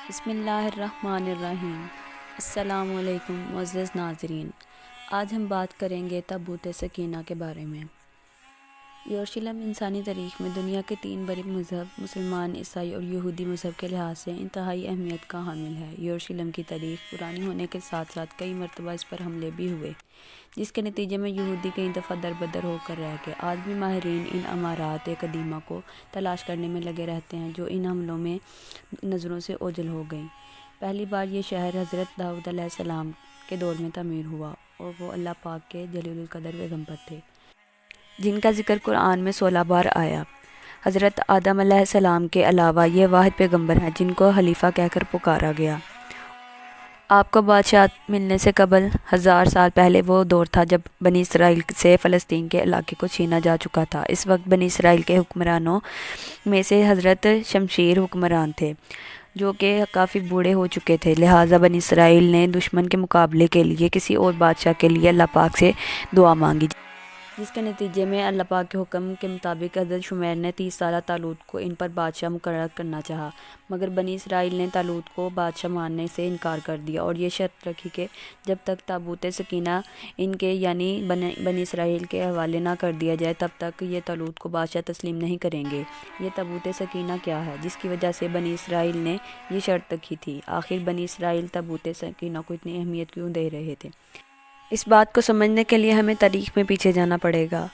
بسم اللہ الرحمن الرحیم۔ السلام علیکم معزز ناظرین، آج ہم بات کریں گے تابوت سکینہ کے بارے میں۔ یروشلم انسانی تاریخ میں دنیا کے 3 بڑے مذہب مسلمان، عیسائی اور یہودی مذہب کے لحاظ سے انتہائی اہمیت کا حامل ہے۔ یروشلم کی تاریخ پرانی ہونے کے ساتھ ساتھ کئی مرتبہ اس پر حملے بھی ہوئے، جس کے نتیجے میں یہودی کئی دفعہ دربدر ہو کر رہ گئے۔ آج بھی ماہرین ان عمارات قدیمہ کو تلاش کرنے میں لگے رہتے ہیں جو ان حملوں میں نظروں سے اوجھل ہو گئیں۔ پہلی بار یہ شہر حضرت داؤد علیہ السلام کے دور میں تعمیر ہوا، اور وہ اللہ پاک کے جلیل القدر پیغمبر تھے، جن کا ذکر قرآن میں 16 بار آیا۔ حضرت آدم علیہ السلام کے علاوہ یہ واحد پیغمبر ہیں جن کو خلیفہ کہہ کر پکارا گیا۔ آپ کو بادشاہ ملنے سے قبل 1000 سال پہلے وہ دور تھا جب بنی اسرائیل سے فلسطین کے علاقے کو چھینا جا چکا تھا۔ اس وقت بنی اسرائیل کے حکمرانوں میں سے حضرت شمشیر حکمران تھے، جو کہ کافی بوڑھے ہو چکے تھے، لہٰذا بنی اسرائیل نے دشمن کے مقابلے کے لیے کسی اور بادشاہ کے لیے اللہ پاک سے دعا مانگی، جس کے نتیجے میں اللہ پاک کے حکم کے مطابق حضرت شمیر نے 30 سالہ طالوت کو ان پر بادشاہ مقرر کرنا چاہا، مگر بنی اسرائیل نے طالوت کو بادشاہ ماننے سے انکار کر دیا اور یہ شرط رکھی کہ جب تک تابوت سکینہ ان کے یعنی بنی اسرائیل کے حوالے نہ کر دیا جائے تب تک یہ طالوت کو بادشاہ تسلیم نہیں کریں گے۔ یہ تابوت سکینہ کیا ہے جس کی وجہ سے بنی اسرائیل نے یہ شرط رکھی تھی؟ آخر بنی اسرائیل تابوت سکینہ کو اتنی اہمیت کیوں دے رہے تھے؟ اس بات کو سمجھنے کے لیے ہمیں تاریخ میں پیچھے جانا پڑے گا۔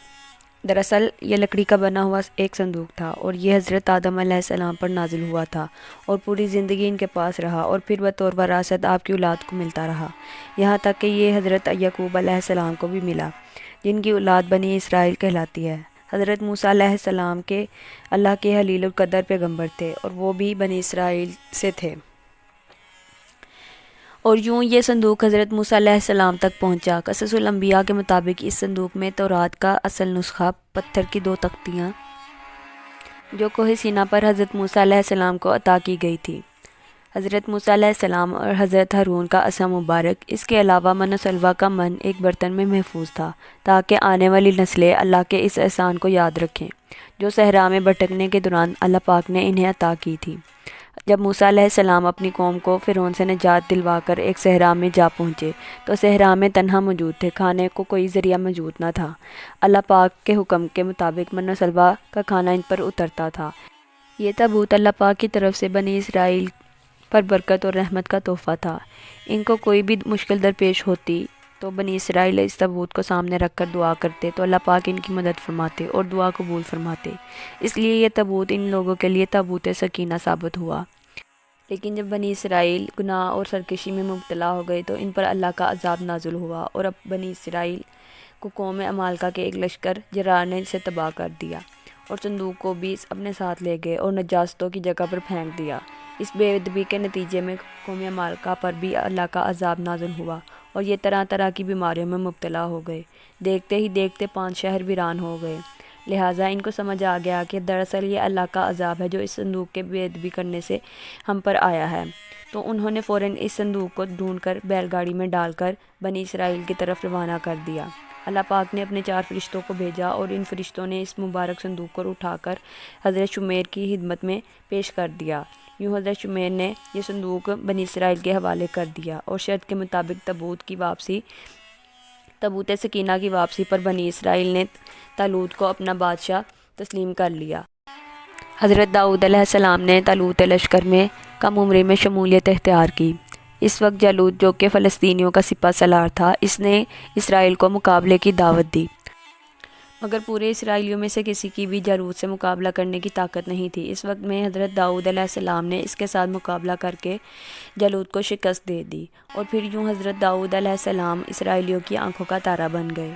دراصل یہ لکڑی کا بنا ہوا ایک صندوق تھا، اور یہ حضرت آدم علیہ السلام پر نازل ہوا تھا اور پوری زندگی ان کے پاس رہا، اور پھر بطور وراثت آپ کی اولاد کو ملتا رہا، یہاں تک کہ یہ حضرت یعقوب علیہ السلام کو بھی ملا، جن کی اولاد بنی اسرائیل کہلاتی ہے۔ حضرت موسیٰ علیہ السلام کے اللہ کے خلیل القدر پیغمبر تھے، اور وہ بھی بنی اسرائیل سے تھے، اور یوں یہ صندوق حضرت موسیٰ علیہ السلام تک پہنچا۔ قصص الانبیاء کے مطابق اس صندوق میں تورات کا اصل نسخہ، پتھر کی 2 تختیاں جو کوہ سینا پر حضرت موسیٰ علیہ السلام کو عطا کی گئی تھی، حضرت موسیٰ علیہ السلام اور حضرت ہارون کا عصا مبارک، اس کے علاوہ من و سلوہ کا من ایک برتن میں محفوظ تھا، تاکہ آنے والی نسلیں اللہ کے اس احسان کو یاد رکھیں جو صحرا میں بھٹکنے کے دوران اللہ پاک نے انہیں عطا کی تھی۔ جب موسیٰ علیہ السلام اپنی قوم کو فرعون سے نجات دلوا کر ایک صحرا میں جا پہنچے تو صحرا میں تنہا موجود تھے، کھانے کو کوئی ذریعہ موجود نہ تھا۔ اللہ پاک کے حکم کے مطابق من و سلوہ کا کھانا ان پر اترتا تھا۔ یہ تابوت اللہ پاک کی طرف سے بنی اسرائیل پر برکت اور رحمت کا تحفہ تھا۔ ان کو کوئی بھی مشکل درپیش ہوتی تو بنی اسرائیل اس تابوت کو سامنے رکھ کر دعا کرتے تو اللہ پاک ان کی مدد فرماتے اور دعا قبول فرماتے، اس لیے یہ تابوت ان لوگوں کے لیے تابوت سکینہ ثابت ہوا۔ لیکن جب بنی اسرائیل گناہ اور سرکشی میں مبتلا ہو گئے تو ان پر اللہ کا عذاب نازل ہوا، اور اب بنی اسرائیل کو قوم عمالقہ کے ایک لشکر جرار نے سے تباہ کر دیا، اور صندوق کو بھی اپنے ساتھ لے گئے اور نجاستوں کی جگہ پر پھینک دیا۔ اس بے ادبی کے نتیجے میں قوم عمالقہ پر بھی اللہ کا عذاب نازل ہوا، اور یہ طرح طرح کی بیماریوں میں مبتلا ہو گئے۔ دیکھتے ہی دیکھتے 5 شہر ویران ہو گئے، لہٰذا ان کو سمجھ آ گیا کہ دراصل یہ اللہ کا عذاب ہے جو اس صندوق کے بے ادبی کرنے سے ہم پر آیا ہے، تو انہوں نے فوراً اس صندوق کو ڈھونڈ کر بیل گاڑی میں ڈال کر بنی اسرائیل کی طرف روانہ کر دیا۔ اللہ پاک نے اپنے 4 فرشتوں کو بھیجا، اور ان فرشتوں نے اس مبارک صندوق کو اٹھا کر حضرت شمیر کی خدمت میں پیش کر دیا۔ یوں حضرت شمیر نے یہ صندوق بنی اسرائیل کے حوالے کر دیا، اور شرط کے مطابق تابوت سکینہ کی واپسی پر بنی اسرائیل نے طالوت کو اپنا بادشاہ تسلیم کر لیا۔ حضرت داؤد علیہ السلام نے طالوت لشکر میں کم عمری میں شمولیت اختیار کی۔ اس وقت جالوت جو کہ فلسطینیوں کا سپہ سالار تھا، اس نے اسرائیل کو مقابلے کی دعوت دی، مگر پورے اسرائیلیوں میں سے کسی کی بھی جالوت سے مقابلہ کرنے کی طاقت نہیں تھی۔ اس وقت میں حضرت داؤد علیہ السلام نے اس کے ساتھ مقابلہ کر کے جالوت کو شکست دے دی، اور پھر یوں حضرت داؤد علیہ السلام اسرائیلیوں کی آنکھوں کا تارا بن گئے۔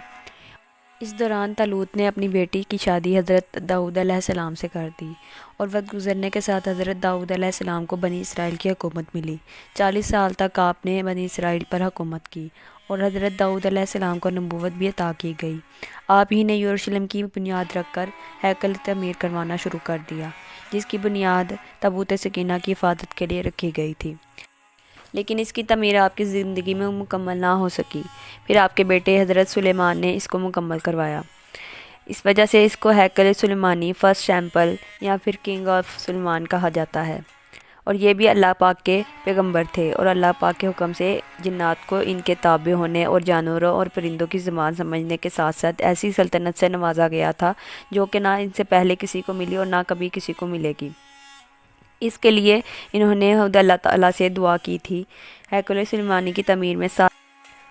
اس دوران طالوت نے اپنی بیٹی کی شادی حضرت داؤد علیہ السلام سے کر دی، اور وقت گزرنے کے ساتھ حضرت داؤد علیہ السلام کو بنی اسرائیل کی حکومت ملی۔ 40 سال تک آپ نے بنی اسرائیل پر حکومت کی، اور حضرت داؤد علیہ السلام کو نبوت بھی عطا کی گئی۔ آپ ہی نے یروشلم کی بنیاد رکھ کر ہیکل تعمیر کروانا شروع کر دیا، جس کی بنیاد تابوت سکینہ کی حفاظت کے لیے رکھی گئی تھی، لیکن اس کی تعمیر آپ کی زندگی میں مکمل نہ ہو سکی۔ پھر آپ کے بیٹے حضرت سلیمان نے اس کو مکمل کروایا۔ اس وجہ سے اس کو ہیکل سلیمانی، فرسٹ ٹیمپل، یا پھر کنگ آف سلیمان کہا جاتا ہے، اور یہ بھی اللہ پاک کے پیغمبر تھے، اور اللہ پاک کے حکم سے جنات کو ان کے تابع ہونے اور جانوروں اور پرندوں کی زبان سمجھنے کے ساتھ ساتھ ایسی سلطنت سے نوازا گیا تھا جو کہ نہ ان سے پہلے کسی کو ملی اور نہ کبھی کسی کو ملے گی۔ اس کے لیے انہوں نے خود اللہ تعالیٰ سے دعا کی تھی۔ ہیکل سلیمانی کی تعمیر میں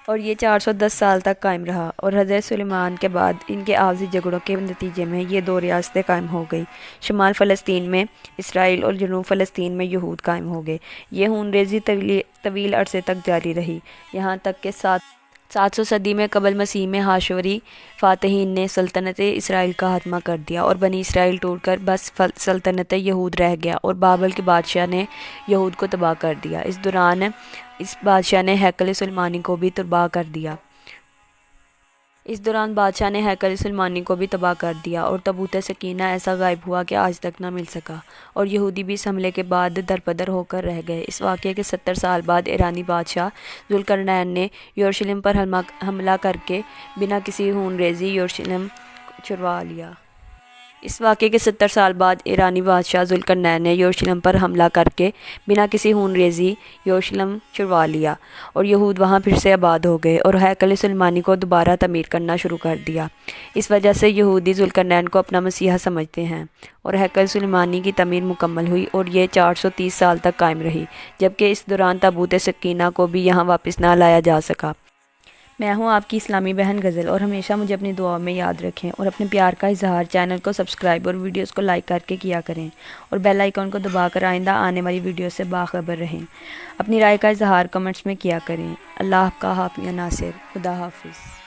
اور یہ 410 سال تک قائم رہا، اور حضرت سلیمان کے بعد ان کے آپسی جھگڑوں کے نتیجے میں یہ دو ریاستیں قائم ہو گئی۔ شمال فلسطین میں اسرائیل اور جنوب فلسطین میں یہود قائم ہو گئے۔ یہ خون ریزی طویل عرصے تک جاری رہی، یہاں تک کہ 700 صدی میں قبل مسیح میں ہاشوری فاتحین نے سلطنت اسرائیل کا خاتمہ کر دیا، اور بنی اسرائیل ٹوٹ کر بس سلطنت یہود رہ گیا، اور بابل کے بادشاہ نے یہود کو تباہ کر دیا۔ اس دوران اس بادشاہ نے ہیکل سلیمانی کو بھی تباہ کر دیا۔ اور تابوت سکینہ ایسا غائب ہوا کہ آج تک نہ مل سکا، اور یہودی بھی اس حملے کے بعد درپدر ہو کر رہ گئے۔ اس واقعے کے 70 سال بعد ایرانی بادشاہ ذوالقرنین نے یروشلم پر حملہ کر کے بنا کسی خون ریزی یروشلم چھڑوا لیا۔ اور یہود وہاں پھر سے آباد ہو گئے اور ہیکل سلیمانی کو دوبارہ تعمیر کرنا شروع کر دیا۔ اس وجہ سے یہودی ذوالقرنین کو اپنا مسیحا سمجھتے ہیں، اور ہیکل سلیمانی کی تعمیر مکمل ہوئی اور یہ 430 سال تک قائم رہی، جبکہ اس دوران تابوت سکینہ کو بھی یہاں واپس نہ لایا جا سکا۔ میں ہوں آپ کی اسلامی بہن غزل، اور ہمیشہ مجھے اپنی دعاؤں میں یاد رکھیں، اور اپنے پیار کا اظہار چینل کو سبسکرائب اور ویڈیوز کو لائک کر کے کیا کریں، اور بیل آئیکن کو دبا کر آئندہ آنے والی ویڈیوز سے باخبر رہیں۔ اپنی رائے کا اظہار کمنٹس میں کیا کریں۔ اللہ آپ کا حافظ ناصر۔ خدا حافظ۔